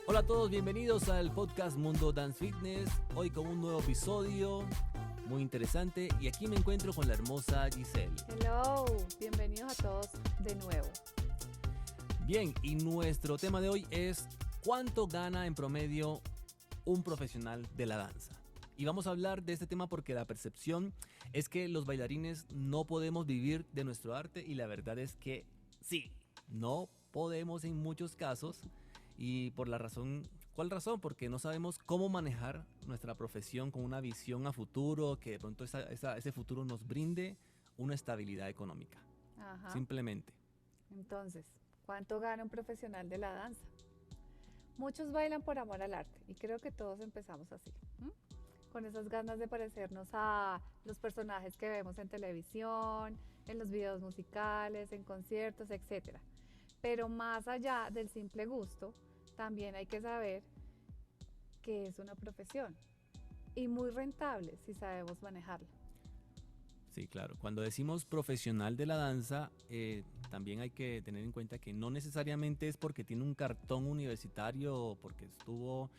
Hola a todos, bienvenidos al podcast Mundo Dance Fitness. Hoy con un nuevo episodio muy interesante y aquí me encuentro con la hermosa Giselle. Hello, bienvenidos a todos de nuevo. Bien, y nuestro tema de hoy es ¿cuánto gana en promedio un profesional de la danza? Y vamos a hablar de este tema porque la percepción es que los bailarines no podemos vivir de nuestro arte y la verdad es que sí, no podemos en muchos casos. Y por la razón, ¿cuál razón? Porque no sabemos cómo manejar nuestra profesión con una visión a futuro, que de pronto ese futuro nos brinde una estabilidad económica. Ajá. Simplemente. Entonces, ¿cuánto gana un profesional de la danza? Muchos bailan por amor al arte y creo que todos empezamos así, con esas ganas de parecernos a los personajes que vemos en televisión, en los videos musicales, en conciertos, etc. Pero más allá del simple gusto, también hay que saber que es una profesión y muy rentable si sabemos manejarla. Sí, claro. Cuando decimos profesional de la danza, también hay que tener en cuenta que no necesariamente es porque tiene un cartón universitario o porque estuvo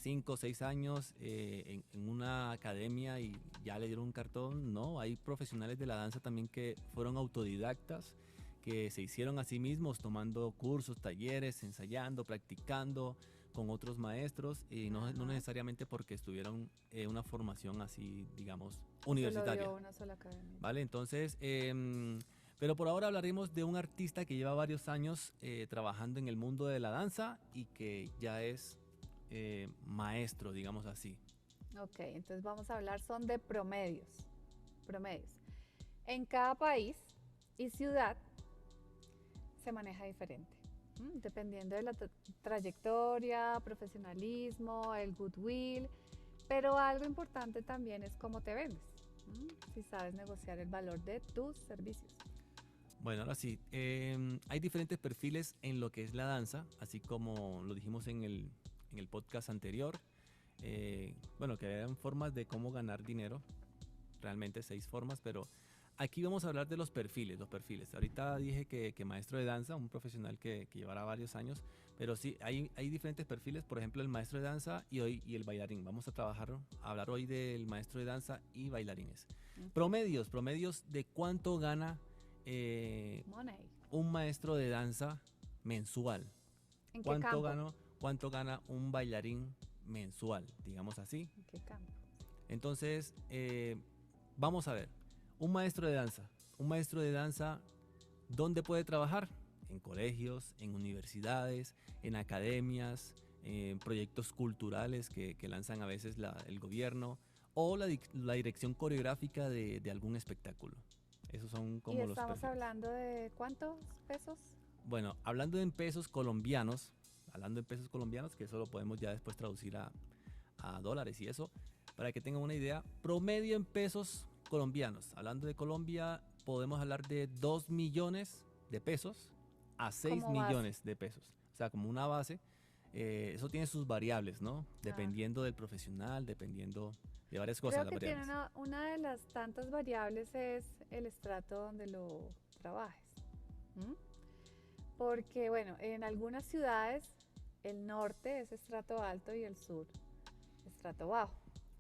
5 o 6 años en una academia y ya le dieron un cartón. No, hay profesionales de la danza también que fueron autodidactas, que se hicieron a sí mismos tomando cursos, talleres, ensayando, practicando con otros maestros y no necesariamente porque estuvieron una formación así, digamos, universitaria. Se lo dio una sola academia. ¿Vale? Entonces, pero por ahora hablaremos de un artista que lleva varios años trabajando en el mundo de la danza y que ya es maestro, digamos así. Ok, entonces vamos a hablar son de promedios. Promedios. En cada país y ciudad se maneja diferente, dependiendo de la trayectoria, profesionalismo, el goodwill, pero algo importante también es cómo te vendes, si sabes negociar el valor de tus servicios. Bueno, ahora sí, hay diferentes perfiles en lo que es la danza, así como lo dijimos en el podcast anterior. Bueno, que eran formas de cómo ganar dinero, realmente 6 formas, pero aquí vamos a hablar de los perfiles. Ahorita dije que maestro de danza, un profesional que llevará varios años, pero sí, hay diferentes perfiles, por ejemplo, el maestro de danza y el bailarín. Vamos a hablar hoy del maestro de danza y bailarines. Promedios de cuánto gana un maestro de danza mensual. ¿En qué campo? ¿Cuánto gana un bailarín mensual, digamos así? ¿En qué campo? Entonces, vamos a ver. Un maestro de danza, ¿dónde puede trabajar? En colegios, en universidades, en academias, en proyectos culturales que lanzan a veces el gobierno o la dirección coreográfica de algún espectáculo. Esos son como los perfiles. ¿Y estamos hablando de cuántos pesos? Bueno, hablando en pesos colombianos, que eso lo podemos ya después traducir a dólares y eso, para que tengan una idea, promedio en pesos colombianos. Hablando de Colombia, podemos hablar de 2 millones de pesos a 6 millones de pesos. O sea, como una base. Eso tiene sus variables, ¿no? Dependiendo del profesional, dependiendo de varias cosas. Creo que tiene una de las tantas variables es el estrato donde lo trabajes. Porque, bueno, en algunas ciudades el norte es estrato alto y el sur estrato bajo.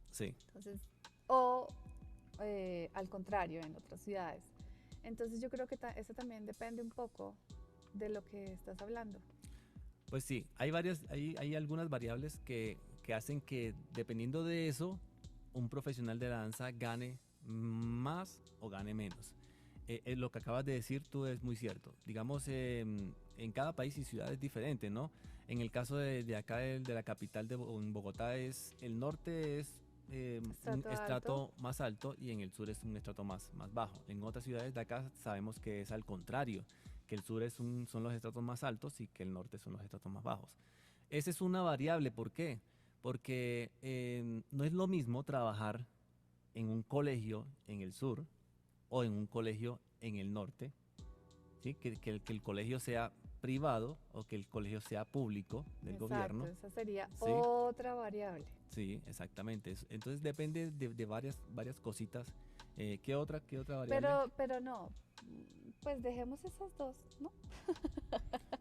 Sí. Entonces, al contrario, en otras ciudades. Entonces yo creo que eso también depende un poco de lo que estás hablando. Pues sí, hay algunas variables que hacen que dependiendo de eso, un profesional de la danza gane más o gane menos. Lo que acabas de decir tú es muy cierto. Digamos, en cada país y ciudad es diferente, ¿no? En el caso de acá, de la capital de Bogotá, el norte es un estrato más alto y en el sur es un estrato más bajo. En otras ciudades de acá sabemos que es al contrario, que el sur son los estratos más altos y que el norte son los estratos más bajos. Esa es una variable, ¿por qué? Porque no es lo mismo trabajar en un colegio en el sur o en un colegio en el norte, ¿sí? Que el colegio sea privado o que el colegio sea público del gobierno. Esa sería ¿sí? Otra variable. Sí, exactamente. Entonces depende de varias cositas. ¿Qué otra variable? Pero no, pues dejemos esas dos, ¿no?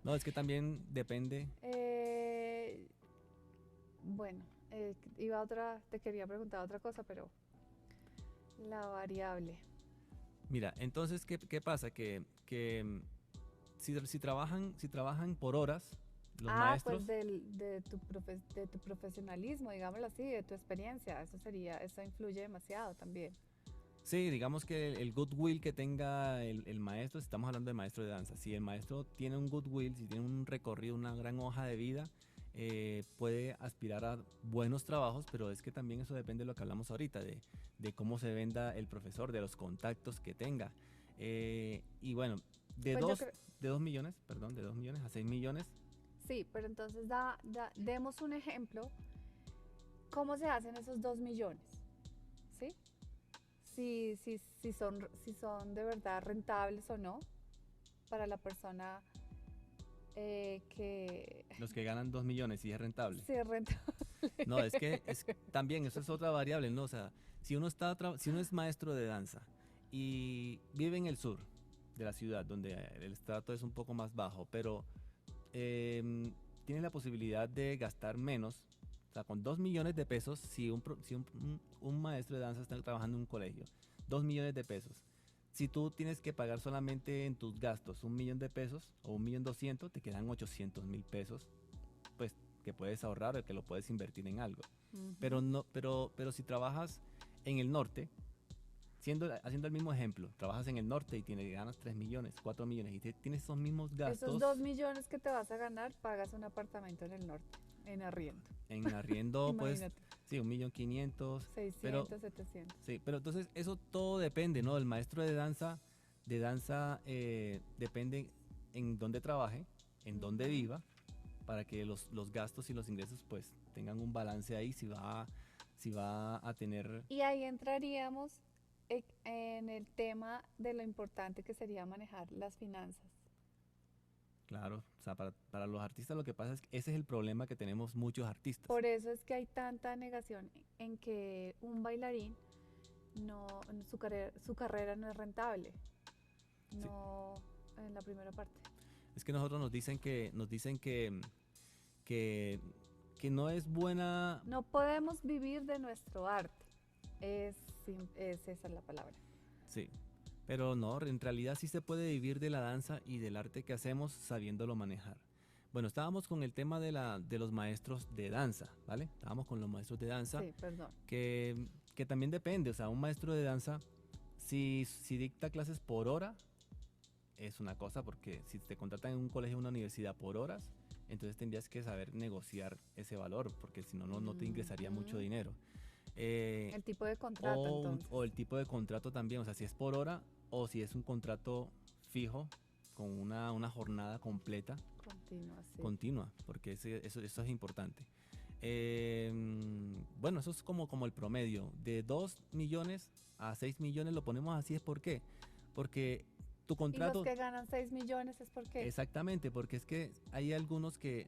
No, es que también depende. Bueno, te quería preguntar otra cosa, pero la variable. Mira, entonces, ¿qué pasa? Que si trabajan por horas, los Ah, pues maestros, de tu profesionalismo, digámoslo así, de tu experiencia, eso influye demasiado también. sí, digamos que el goodwill que tenga el maestro, si estamos hablando de maestro de danza, si el maestro tiene un goodwill, si tiene un recorrido, una gran hoja de vida, puede aspirar a buenos trabajos, pero es que también eso depende de lo que hablamos ahorita, de cómo se venda el profesor, de los contactos que tenga. Y bueno, de Pues yo dos, creo, de 2 millones, perdón, de 2 millones a 6 millones. sí, pero entonces demos un ejemplo, ¿cómo se hacen esos 2 millones? ¿Sí? Si son de verdad rentables o no para la persona que Los que ganan 2 millones y es rentable. sí es rentable. No, es que también eso es otra variable, ¿no? O sea, si uno es maestro de danza y vive en el sur de la ciudad, donde el estrato es un poco más bajo, pero tiene la posibilidad de gastar menos, o sea, con 2 millones de pesos, si un maestro de danza está trabajando en un colegio, 2 millones de pesos. Si tú tienes que pagar solamente en tus gastos 1 millón de pesos o 1.200.000, te quedan 800.000 pesos, pues que puedes ahorrar o que lo puedes invertir en algo. Ujú. Pero no, pero si trabajas en el norte, haciendo el mismo ejemplo, trabajas en el norte y ganas 3 millones, 4 millones y tienes esos mismos Esos gastos 2 millones que te vas a ganar, pagas un apartamento en el norte, en arriendo. en arriendo, pues Imagínate, sí, 1.500.000, pero 600, 700. sí, pero entonces eso todo depende, ¿no? El maestro de danza depende en dónde trabaje, en dónde Ujú. viva, para que los gastos y los ingresos pues tengan un balance ahí, si va a tener. Y ahí entraríamos en el tema de lo importante que sería manejar las finanzas. Claro, o sea, para los artistas lo que pasa es que ese es el problema que tenemos muchos artistas. Por eso es que hay tanta negación en que un bailarín no, su carrera no es rentable, Sí, no en la primera parte. es que nosotros que, que no es buena. No podemos vivir de nuestro arte, es esa la palabra. Sí, pero no, en realidad sí se puede vivir de la danza y del arte que hacemos sabiéndolo manejar. Bueno, estábamos con el tema de los maestros de danza, ¿vale? Estábamos con los maestros de danza, Sí, perdón. que también depende, o sea, un maestro de danza, si dicta clases por hora, es una cosa, porque si te contratan en un colegio o una universidad por horas, entonces tendrías que saber negociar ese valor, porque si no, no te ingresaría mucho Ujú. dinero. Eh, El tipo de contrato o, entonces, o el tipo de contrato también, o sea, si es por hora o si es un contrato fijo con una jornada completa, continua, sí. continua, porque eso es importante. Bueno, eso es como el promedio. De 2 millones a 6 millones lo ponemos así, ¿es por qué? Porque tu Y los contrato, que ganan 6 millones es porque exactamente, porque es que hay algunos que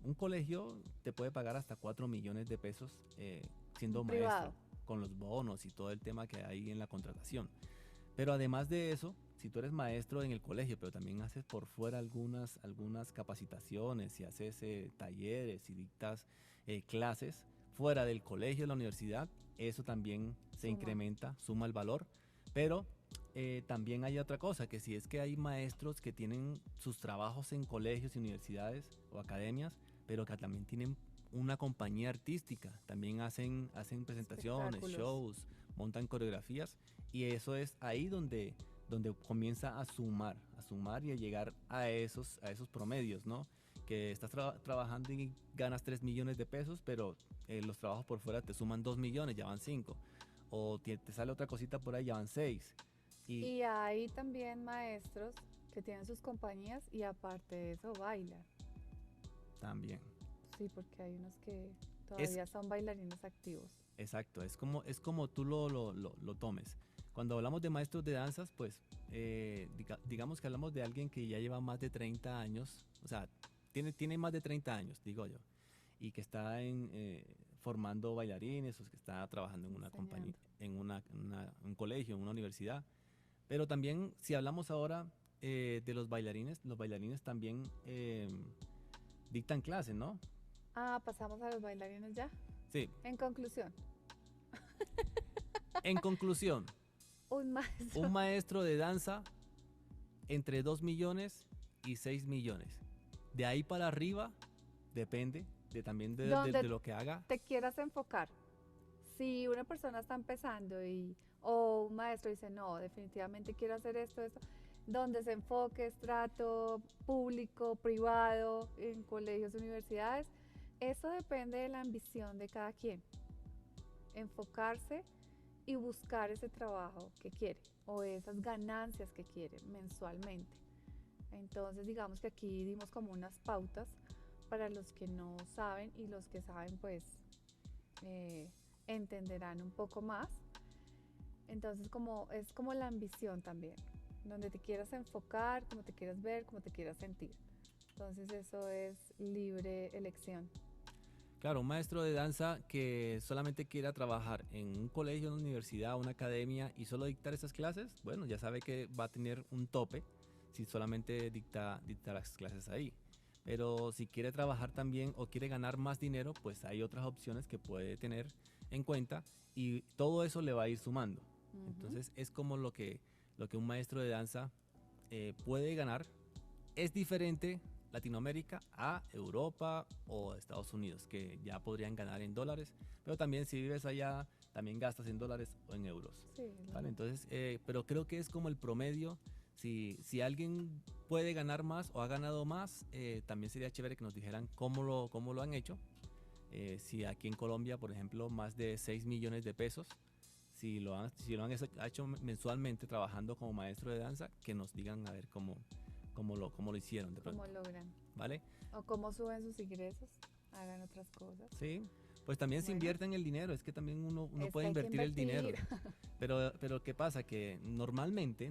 un colegio te puede pagar hasta 4 millones de pesos un siendo maestro, privado. con los bonos y todo el tema que hay en la contratación. Pero además de eso, si tú eres maestro en el colegio, pero también haces por fuera algunas capacitaciones y haces talleres y dictas clases fuera del colegio, de la universidad, eso también se Suma. incrementa, suma el valor. Pero también hay otra cosa, que si es que hay maestros que tienen sus trabajos en colegios y universidades o academias, pero que también tienen una compañía artística, también hacen presentaciones, Espectáculos. shows, montan coreografías, y eso es ahí donde comienza a sumar y a llegar a esos promedios, ¿no? Que estás trabajando y ganas 3 millones de pesos, pero los trabajos por fuera te suman 2 millones, ya van 5. O te sale otra cosita por ahí, ya van 6. Y Y hay también maestros que tienen sus compañías y aparte de eso bailan. también. Sí, porque hay unos que Es todavía son bailarines activos. exacto, es como tú lo tomes. Cuando hablamos de maestros de danzas, pues digamos que hablamos de alguien que ya lleva más de 30 años, o sea, tiene más de 30 años, digo yo, y que está formando bailarines, o que está trabajando en una compañía, Enseñando. en un colegio, en una universidad. Pero también, si hablamos ahora de los bailarines también dictan clases, ¿no? Ah, pasamos a los bailarines ya. Sí, En conclusión, en conclusión, un un maestro maestro de danza entre 2 millones y 6 millones. De ahí para arriba, depende también donde de lo que haga. te quieras enfocar. Si una persona está empezando o un maestro dice, no, definitivamente quiero hacer esto, donde se enfoque, estrato público, privado, en colegios, universidades, eso depende de la ambición de cada quien. Enfocarse y buscar ese trabajo que quiere o esas ganancias que quiere mensualmente. Entonces, digamos que aquí dimos como unas pautas para los que no saben y los que saben, pues eh, entenderán un poco más. Entonces, es como la ambición también, donde te quieras enfocar, como te quieras ver, como te quieras sentir. Entonces, eso es libre elección. Claro, un maestro de danza que solamente quiera trabajar en un colegio, una universidad, una academia y solo dictar esas clases, bueno, ya sabe que va a tener un tope si solamente dicta las clases ahí. Pero si quiere trabajar también o quiere ganar más dinero, pues hay otras opciones que puede tener en cuenta y todo eso le va a ir sumando. Ujú. Entonces es como lo que un maestro de danza puede ganar. Es diferente Latinoamérica a Europa o Estados Unidos, que ya podrían ganar en dólares, pero también si vives allá, también gastas en dólares o en euros. Sí, es lo ¿Vale? mismo. Entonces, pero creo que es como el promedio. Si alguien puede ganar más o ha ganado más, también sería chévere que nos dijeran cómo lo han hecho. Si aquí en Colombia, por ejemplo, más de 6 millones de pesos, si lo han hecho mensualmente trabajando como maestro de danza, que nos digan a ver cómo lo hicieron de Cómo pronto, logran ¿vale? o cómo suben sus ingresos, hagan otras cosas. Sí, pues también se Bueno, invierte en el dinero, es que también uno es puede que hay que invertir el invertir. dinero, pero ¿qué pasa? Que normalmente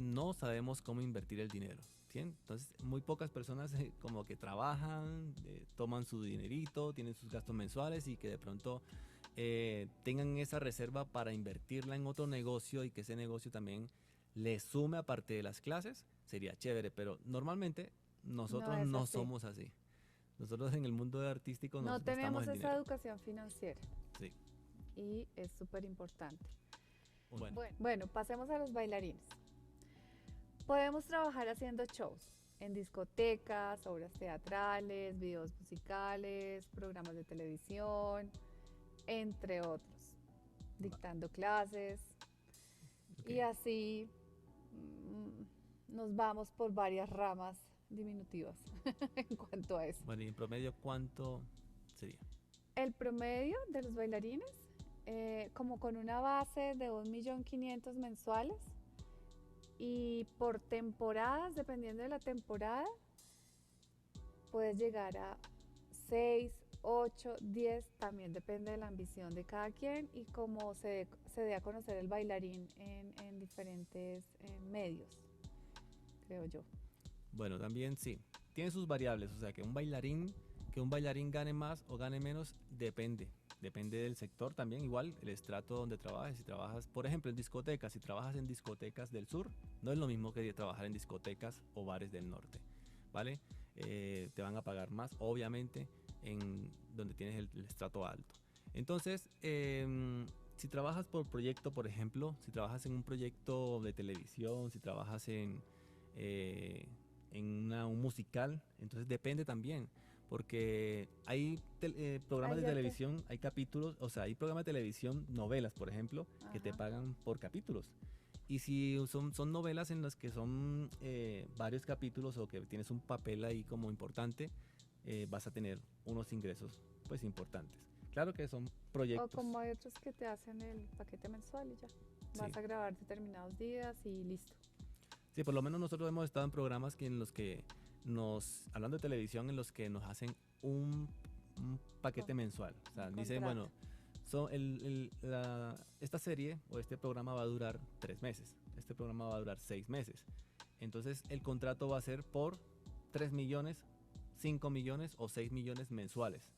no sabemos cómo invertir el dinero, ¿sí? Entonces, muy pocas personas como que trabajan, toman su dinerito, tienen sus gastos mensuales y que de pronto tengan esa reserva para invertirla en otro negocio y que ese negocio también le sume aparte de las clases, sería chévere, pero normalmente No nosotros es no así. somos así. Nosotros en el mundo artístico No nos gastamos tenemos el esa dinero. educación financiera Sí. y es súper importante. Bueno, Bueno, pasemos a los bailarines. Podemos trabajar haciendo shows en discotecas, obras teatrales, videos musicales, programas de televisión, entre otros, dictando clases ok. y así nos vamos por varias ramas diminutivas en cuanto a eso. Bueno, y en promedio, ¿cuánto sería? El promedio de los bailarines, como con una base de 1.500.000 mensuales y por temporadas, dependiendo de la temporada, puedes llegar a 6, 8, 10, también depende de la ambición de cada quien y cómo se dé a conocer el bailarín en diferentes medios, creo yo. Bueno, también sí. Tiene sus variables, o sea, que un bailarín gane más o gane menos, depende. Depende del sector también, igual el estrato donde trabajes. Si trabajas, por ejemplo, en discotecas, si trabajas en discotecas del sur, no es lo mismo que trabajar en discotecas o bares del norte, ¿vale? Te van a pagar más, obviamente, en donde tienes el estrato alto. Entonces, si trabajas por proyecto, por ejemplo, si trabajas en un proyecto de televisión, si trabajas eh, un musical, entonces depende también, porque hay programas Ahí de ya te... televisión, hay capítulos, o sea, hay programas de televisión, novelas, por ejemplo, que te Ajá. pagan por capítulos. Y si son novelas en las que son varios capítulos o que tienes un papel ahí como importante, vas a tener unos ingresos pues importantes. Claro que son O proyectos, como hay otros que te hacen el paquete mensual y ya. sí. Vas a grabar determinados días y listo. Sí, por lo menos nosotros hemos estado en programas en los que hablando de televisión, en los que nos hacen un Con paquete mensual. O un sea, dicen, contrato. bueno, esta serie o este programa va a durar 3 meses, este programa va a durar 6 meses. Entonces el contrato va a ser por 3 millones, 5 millones o 6 millones mensuales,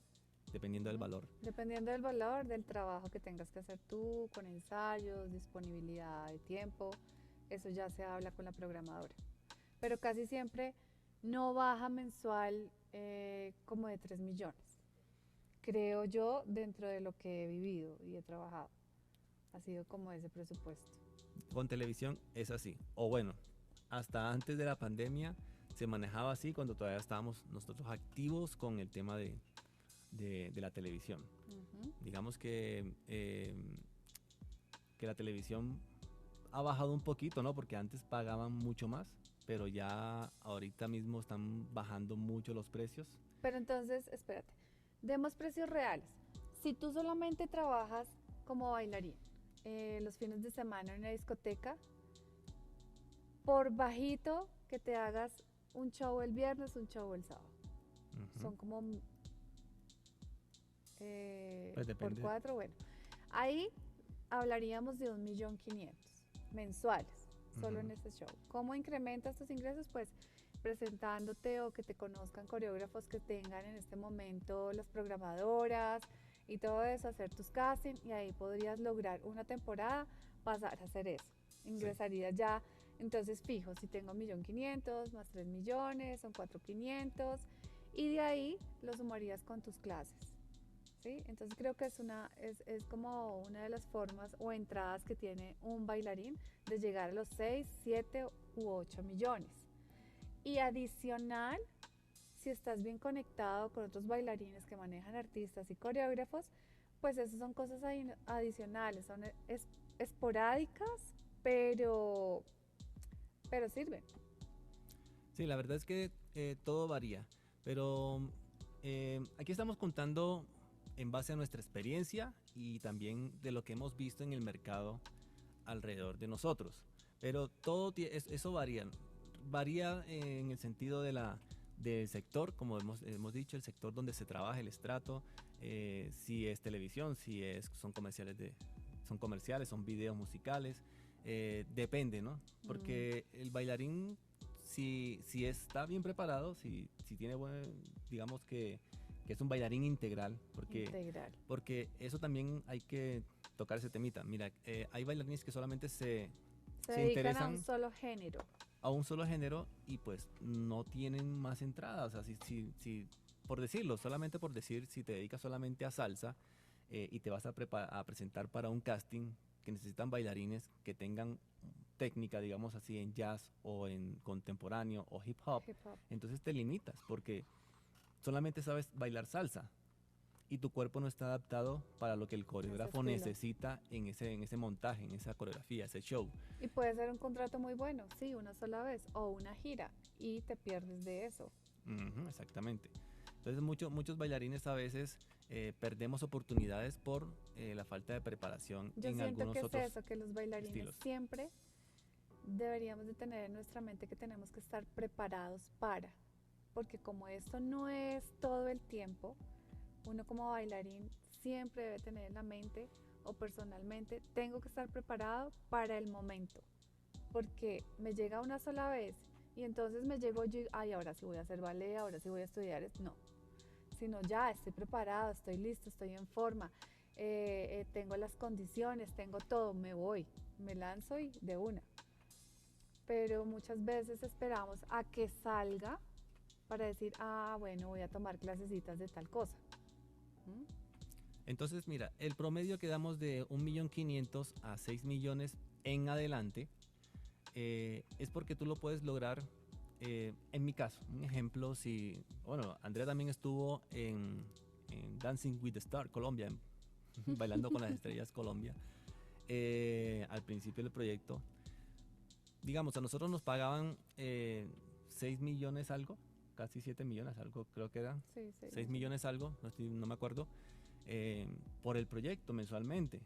dependiendo del Ujú. valor. Dependiendo del valor del trabajo que tengas que hacer tú, con ensayos, disponibilidad de tiempo, eso ya se habla con la programadora. Pero casi siempre no baja mensual como de 3 millones. creo yo, dentro de lo que he vivido y he trabajado. Ha sido como ese presupuesto. Con televisión es así. O bueno, hasta antes de la pandemia se manejaba así cuando todavía estábamos nosotros activos con el tema de la televisión. Ujú. Digamos que la televisión ha bajado un poquito, ¿no? Porque antes pagaban mucho más, pero ya ahorita mismo están bajando mucho los precios. Pero entonces, espérate, demos precios reales. Si tú solamente trabajas como bailarín los fines de semana en una discoteca, por bajito que te hagas un show el viernes, un show el sábado. Ujú. Son como Pues por depende. cuatro, bueno. Ahí hablaríamos de 1.500.000 mensuales, solo Ujú. en ese show. ¿Cómo incrementas tus ingresos? Pues presentándote o que te conozcan coreógrafos que tengan en este momento las programadoras y todo eso, hacer tus castings y ahí podrías lograr una temporada, pasar a hacer eso. Sí. Ingresarías ya, entonces fijo, si tengo 1.500.000 más 3 millones, son 4.500.000 y de ahí lo sumarías con tus clases. ¿Sí? Entonces creo que es como una de las formas o entradas que tiene un bailarín de llegar a los 6 7 u 8 millones. Y adicional, si estás bien conectado con otros bailarines que manejan artistas y coreógrafos, pues esas son cosas adicionales, son esporádicas, pero, pero sirven. Sí, la verdad es que todo varía, pero aquí estamos contando en base a nuestra experiencia y también de lo que hemos visto en el mercado alrededor de nosotros. Pero eso varía. Varía en el sentido del sector, como hemos dicho, el sector donde se trabaja el estrato, si es televisión, son comerciales, son videos musicales, depende, ¿no? Mm, Porque el bailarín, si está bien preparado, si tiene digamos que es un bailarín integral, integral. porque eso también hay que tocar ese temita. Mira, hay bailarines que solamente Se se dedican a un interesan solo género. a un solo género y pues no tienen más entradas. O sea, si por decirlo, solamente por decir, si te dedicas solamente a salsa y te vas a presentar para un casting que necesitan bailarines que tengan técnica, digamos así, en jazz o en contemporáneo o hip hop, Hip hop. entonces te limitas porque solamente sabes bailar salsa y tu cuerpo no está adaptado para lo que el Ese coreógrafo estilo. necesita en ese montaje, en esa coreografía, ese show. Y puede ser un contrato muy bueno, sí, una sola vez, o una gira, y te pierdes de eso. Ujú, exactamente. Entonces muchos bailarines a veces perdemos oportunidades por la falta de preparación Yo en siento que algunos es otros eso, que los bailarines estilos. siempre deberíamos de tener en nuestra mente que tenemos que estar preparados para, porque como esto no es todo el tiempo, uno como bailarín siempre debe tener en la mente o personalmente, tengo que estar preparado para el momento, porque me llega una sola vez y entonces me llego yo, ay, ahora sí voy a hacer ballet, ahora sí voy a estudiar, no, sino ya estoy preparado, estoy listo, estoy en forma, tengo las condiciones, tengo todo, me voy, me lanzo y de una. Pero muchas veces esperamos a que salga para decir, ah, bueno, voy a tomar clasecitas de tal cosa. ¿Mm? Entonces, mira, el promedio que damos de 1.500.000 a 6 millones en adelante es porque tú lo puedes lograr. En mi caso, un ejemplo, si, bueno, Andrea también estuvo en Dancing with the Star Colombia, bailando con las estrellas Colombia, al principio del proyecto. Digamos, a nosotros nos pagaban 6 millones algo, casi 7 millones algo, creo que eran Sí, sí, 6 más o menos. millones algo, no me acuerdo, por el proyecto mensualmente.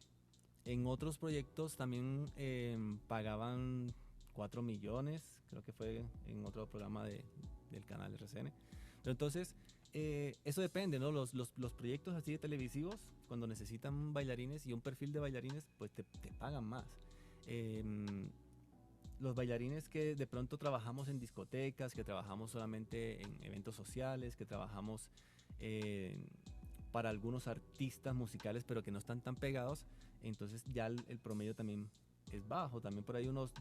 En otros proyectos también pagaban 4 millones, creo que fue en otro programa del canal RCN. Pero entonces, eso depende, ¿no? Los proyectos así de televisivos, cuando necesitan bailarines y un perfil de bailarines, pues te pagan más. Em, los bailarines que de pronto trabajamos en discotecas, que trabajamos solamente en eventos sociales, que trabajamos eh, para algunos artistas musicales, pero que no están tan pegados, entonces ya el promedio también es bajo, también por ahí unos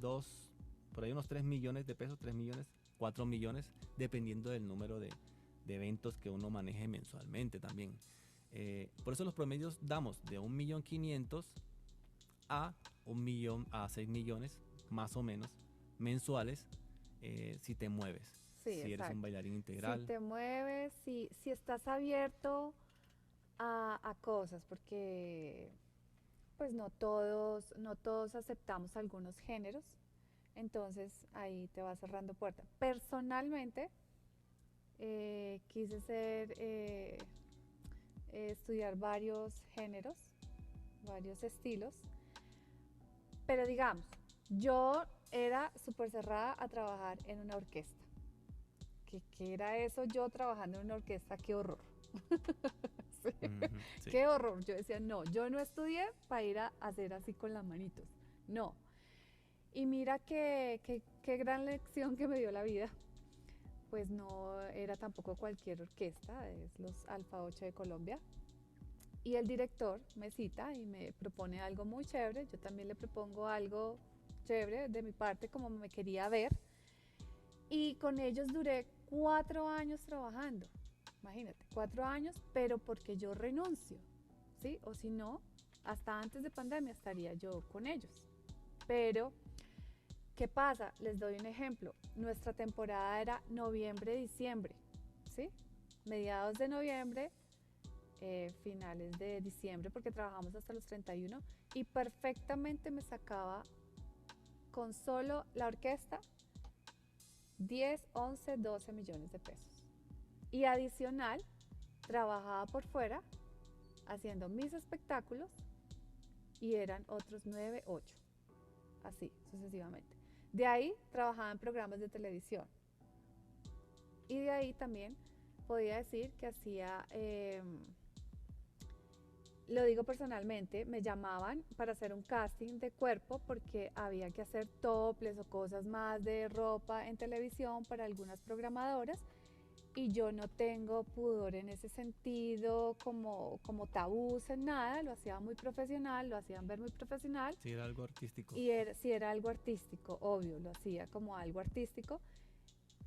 3 millones de pesos, 3 millones, 4 millones, dependiendo del número de eventos que uno maneje mensualmente también. Por eso los promedios damos de 1.500.000 a 1 millón a 6 millones, más o menos, mensuales, si te mueves. Sí, Si eres exacto. un bailarín integral. Si te mueves, si estás abierto a cosas, porque pues no todos aceptamos algunos géneros, entonces ahí te va cerrando puertas. Personalmente, quise estudiar varios géneros, varios estilos, pero digamos, yo era súper cerrada a trabajar en una orquesta. ¿Qué era eso yo trabajando en una orquesta? ¡Qué horror! Sí. Ujú, sí. ¡Qué horror! Yo decía, no, yo no estudié para ir a hacer así con las manitos. No. Y mira qué gran lección que me dio la vida. Pues no era tampoco cualquier orquesta, es los Alfa 8 de Colombia. Y el director me cita y me propone algo muy chévere. Yo también le propongo algo chévere de mi parte, como me quería ver. Y con ellos duré 4 años trabajando. Imagínate, 4 años, pero porque yo renuncio, ¿sí? O si no, hasta antes de pandemia estaría yo con ellos. Pero, ¿qué pasa? Les doy un ejemplo. Nuestra temporada era noviembre-diciembre, ¿sí? Mediados de noviembre, finales de diciembre, porque trabajamos hasta los 31, y perfectamente me sacaba con solo la orquesta 10, 11, 12 millones de pesos. Y adicional, trabajaba por fuera haciendo mis espectáculos y eran otros 9, 8, así sucesivamente. De ahí trabajaba en programas de televisión y de ahí también podía decir que hacía, lo digo personalmente, me llamaban para hacer un casting de cuerpo porque había que hacer toples o cosas más de ropa en televisión para algunas programadoras. Y yo no tengo pudor en ese sentido, como tabús en nada, lo hacía muy profesional, lo hacían ver muy profesional. Sí, era algo artístico. Y si era algo artístico, obvio, lo hacía como algo artístico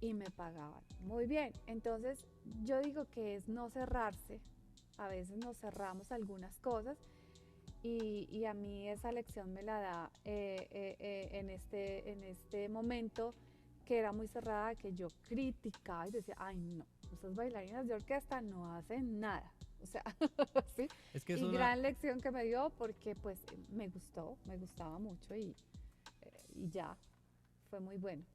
y me pagaban muy bien. Entonces yo digo que es no cerrarse, a veces nos cerramos algunas cosas y a mí esa lección me la da en este momento que era muy cerrada, que yo criticaba y decía, ay no, esas bailarinas de orquesta no hacen nada. O sea, ¿sí? Es que es Y una, gran lección que me dio porque pues me gustaba mucho y ya, fue muy bueno.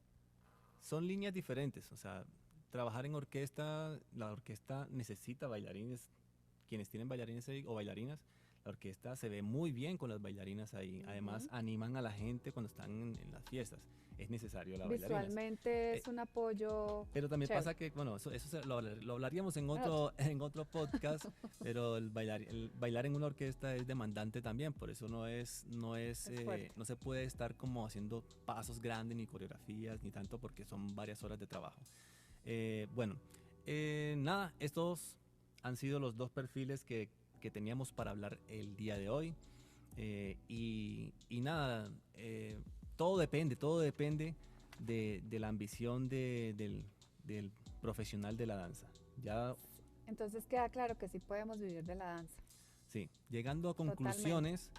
son líneas diferentes. O sea, trabajar en orquesta, la orquesta necesita bailarines, quienes tienen bailarines ahí, o bailarinas. La orquesta se ve muy bien con las bailarinas ahí. Además, Ujú. animan a la gente cuando están en las fiestas. Es necesario las bailarinas. Visualmente Eh, es un apoyo Pero también chévere. pasa que, bueno, lo hablaríamos en En otro. otro, en otro podcast, pero el bailar en una orquesta es demandante también, por eso Es fuerte. no se puede estar como haciendo pasos grandes, ni coreografías, ni tanto, porque son varias horas de trabajo. Bueno, nada, estos han sido los dos perfiles que teníamos para hablar el día de hoy. Y nada, todo depende de la ambición del profesional de la danza. Ya, Entonces queda claro que sí podemos vivir de la danza, sí, llegando totalmente.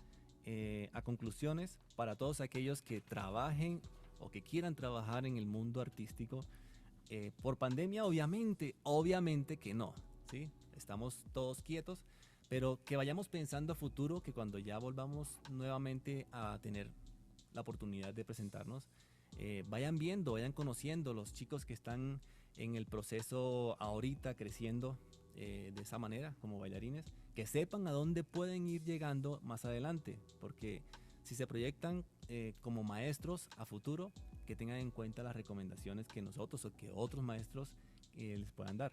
a conclusiones para todos aquellos que trabajen o que quieran trabajar en el mundo artístico, por pandemia, obviamente que no, ¿sí? Estamos todos quietos, pero que vayamos pensando a futuro, que cuando ya volvamos nuevamente a tener la oportunidad de presentarnos, vayan viendo, vayan conociendo los chicos que están en el proceso ahorita creciendo de esa manera como bailarines, que sepan a dónde pueden ir llegando más adelante, porque si se proyectan como maestros a futuro, que tengan en cuenta las recomendaciones que nosotros o que otros maestros les puedan dar.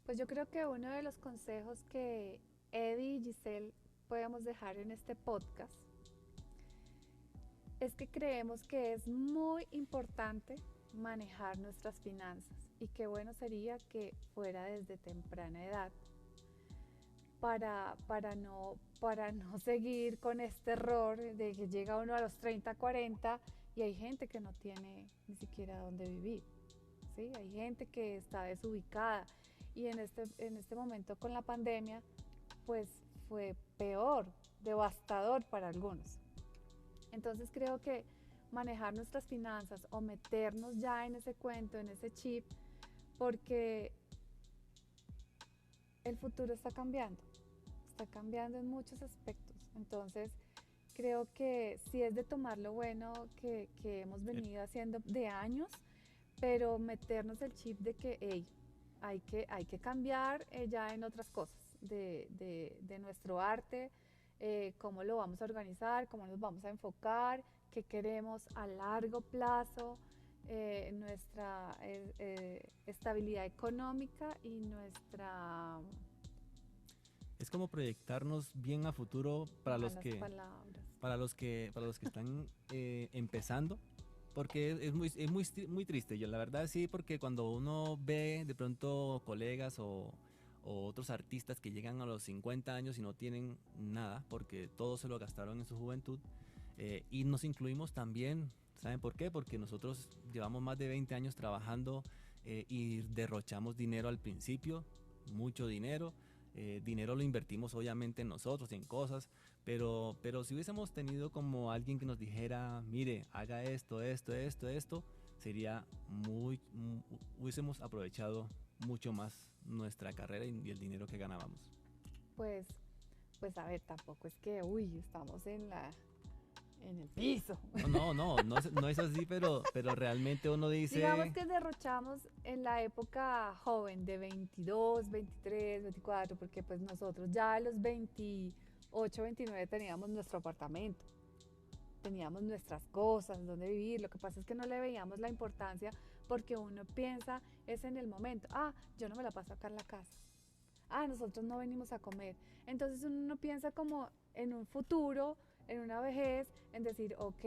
Pues yo creo que uno de los consejos que Eddie y Giselle podemos dejar en este podcast es que creemos que es muy importante manejar nuestras finanzas y qué bueno sería que fuera desde temprana edad para no seguir con este error de que llega uno a los 30, 40 y hay gente que no tiene ni siquiera dónde vivir, ¿sí? Hay gente que está desubicada y en este momento con la pandemia pues fue peor, devastador para algunos. Entonces creo que manejar nuestras finanzas o meternos ya en ese cuento, en ese chip, porque el futuro está cambiando en muchos aspectos. Entonces creo que sí es de tomar lo bueno que hemos venido haciendo de años, pero meternos el chip de que hey, hay que cambiar ya en otras cosas de nuestro arte, cómo lo vamos a organizar, cómo nos vamos a enfocar, qué queremos a largo plazo, nuestra estabilidad económica y nuestra Es como proyectarnos bien a futuro para los malas que, palabras. para los que están empezando, porque muy triste. Yo la verdad sí, porque cuando uno ve de pronto colegas o otros artistas que llegan a los 50 años y no tienen nada, porque todo se lo gastaron en su juventud, y nos incluimos también. ¿Saben por qué? Porque nosotros llevamos más de 20 años trabajando y derrochamos dinero al principio, mucho dinero. Dinero lo invertimos obviamente en nosotros y en cosas, pero si hubiésemos tenido como alguien que nos dijera, mire, haga esto, esto, esto, esto, sería hubiésemos aprovechado mucho más nuestra carrera y el dinero que ganábamos. Pues, pues a ver, tampoco es que, uy, estamos en el piso. No es así, pero realmente uno Digamos dice, que derrochamos en la época joven de 22, 23, 24, porque pues nosotros ya a los 28, 29 teníamos nuestro apartamento, teníamos nuestras cosas, donde vivir. Lo que pasa es que no le veíamos la importancia porque uno piensa es en el momento. Ah, yo no me la paso acá en la casa. Ah, nosotros no venimos a comer. Entonces uno no piensa como en un futuro, en una vejez, en decir, ok,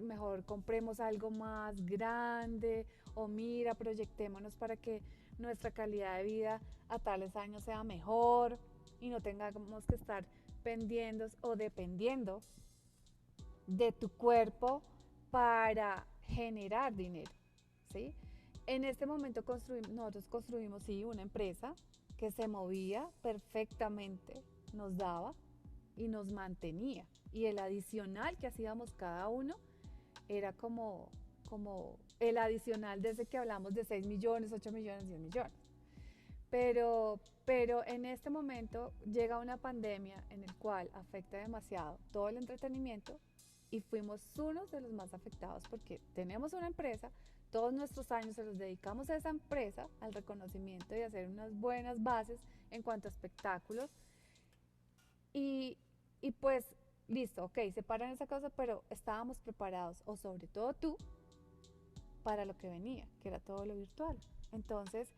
mejor compremos algo más grande o mira, proyectémonos para que nuestra calidad de vida a tales años sea mejor y no tengamos que estar pendiendo o dependiendo de tu cuerpo para generar dinero, ¿sí? En este momento nosotros construimos, sí, una empresa que se movía perfectamente, nos daba y nos mantenía. Y el adicional que hacíamos cada uno era como el adicional desde que hablamos de 6 millones, 8 millones, 10 millones. Pero en este momento llega una pandemia en el cual afecta demasiado todo el entretenimiento y fuimos unos de los más afectados porque tenemos una empresa, todos nuestros años se los dedicamos a esa empresa, al reconocimiento y a hacer unas buenas bases en cuanto a espectáculos y, y pues listo, ok, se paran esa cosa, pero estábamos preparados, o sobre todo tú, para lo que venía, que era todo lo virtual. Entonces,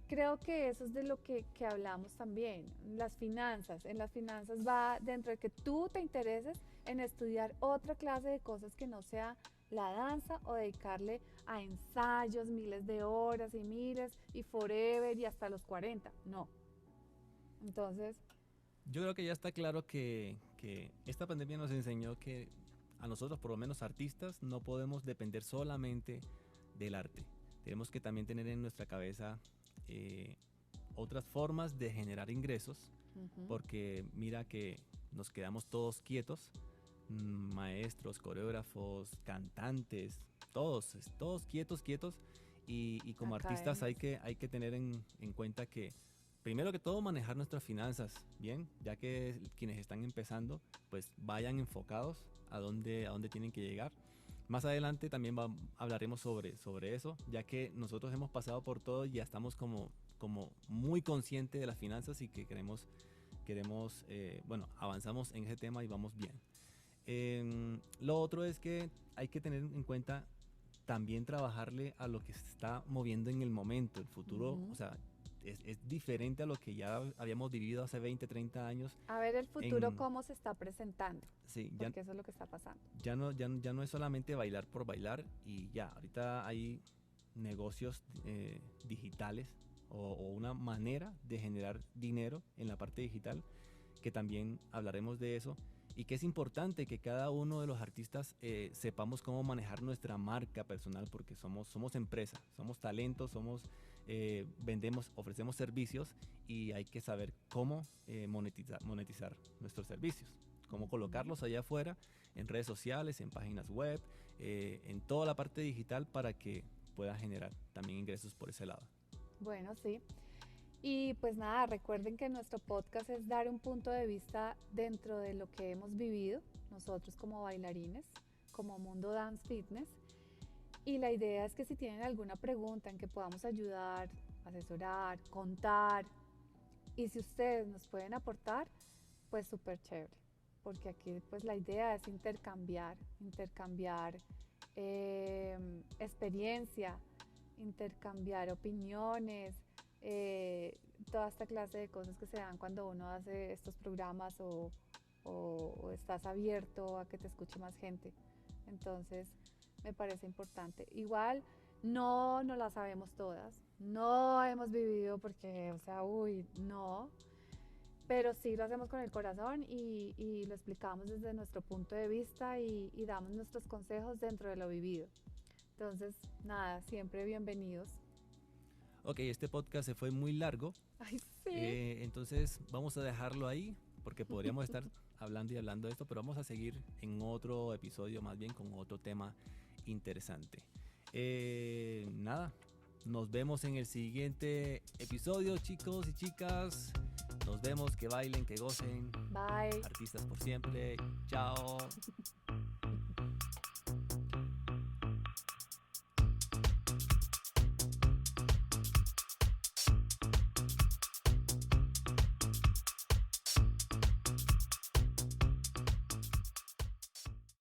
creo que eso es de lo que hablamos también, las finanzas. En las finanzas va dentro de que tú te intereses en estudiar otra clase de cosas que no sea la danza o dedicarle a ensayos, miles de horas y miles y forever y hasta los 40. No. Entonces, yo creo que ya está claro que esta pandemia nos enseñó que a nosotros, por lo menos artistas, no podemos depender solamente del arte. Tenemos que también tener en nuestra cabeza eh, otras formas de generar ingresos, porque mira que nos quedamos todos quietos, maestros, coreógrafos, cantantes, todos quietos, quietos, y como artistas academias. hay que tener en cuenta que primero que todo manejar nuestras finanzas bien, ya que quienes están empezando pues vayan enfocados a dónde tienen que llegar. Más adelante también hablaremos sobre eso, ya que nosotros hemos pasado por todo y ya estamos como muy conscientes de las finanzas y que queremos bueno, avanzamos en ese tema y vamos bien. Lo otro es que hay que tener en cuenta también trabajarle a lo que se está moviendo en el momento, el futuro, o sea, es diferente a lo que ya habíamos vivido hace 20, 30 años. A ver el futuro cómo se está presentando, Sí, porque eso es lo que está pasando. ya no es solamente bailar por bailar y ya, ahorita hay negocios digitales o una manera de generar dinero en la parte digital, que también hablaremos de eso. y que es importante que cada uno de los artistas sepamos cómo manejar nuestra marca personal, porque somos empresa, somos talentos, vendemos, ofrecemos servicios y hay que saber cómo monetizar nuestros servicios, cómo colocarlos allá afuera en redes sociales, en páginas web, en toda la parte digital para que pueda generar también ingresos por ese lado. Bueno, sí. Y pues nada, recuerden que nuestro podcast es dar un punto de vista dentro de lo que hemos vivido nosotros como bailarines, como Mundo Dance Fitness. Y la idea es que si tienen alguna pregunta en que podamos ayudar, asesorar, contar, y si ustedes nos pueden aportar, pues súper chévere. Porque aquí pues la idea es intercambiar experiencia, intercambiar opiniones, toda esta clase de cosas que se dan cuando uno hace estos programas o estás abierto a que te escuche más gente. Entonces me parece importante. Igual no las sabemos todas, no hemos vivido porque, o sea, no, pero sí lo hacemos con el corazón y lo explicamos desde nuestro punto de vista y damos nuestros consejos dentro de lo vivido. Entonces, nada, siempre bienvenidos. Ok, este podcast se fue muy largo. Ay, sí. Entonces vamos a dejarlo ahí porque podríamos estar hablando de esto, pero vamos a seguir en otro episodio más bien con otro tema interesante. Nada, nos vemos en el siguiente episodio, chicos y chicas. Nos vemos, que bailen, que gocen. Bye. Artistas por siempre. Chao.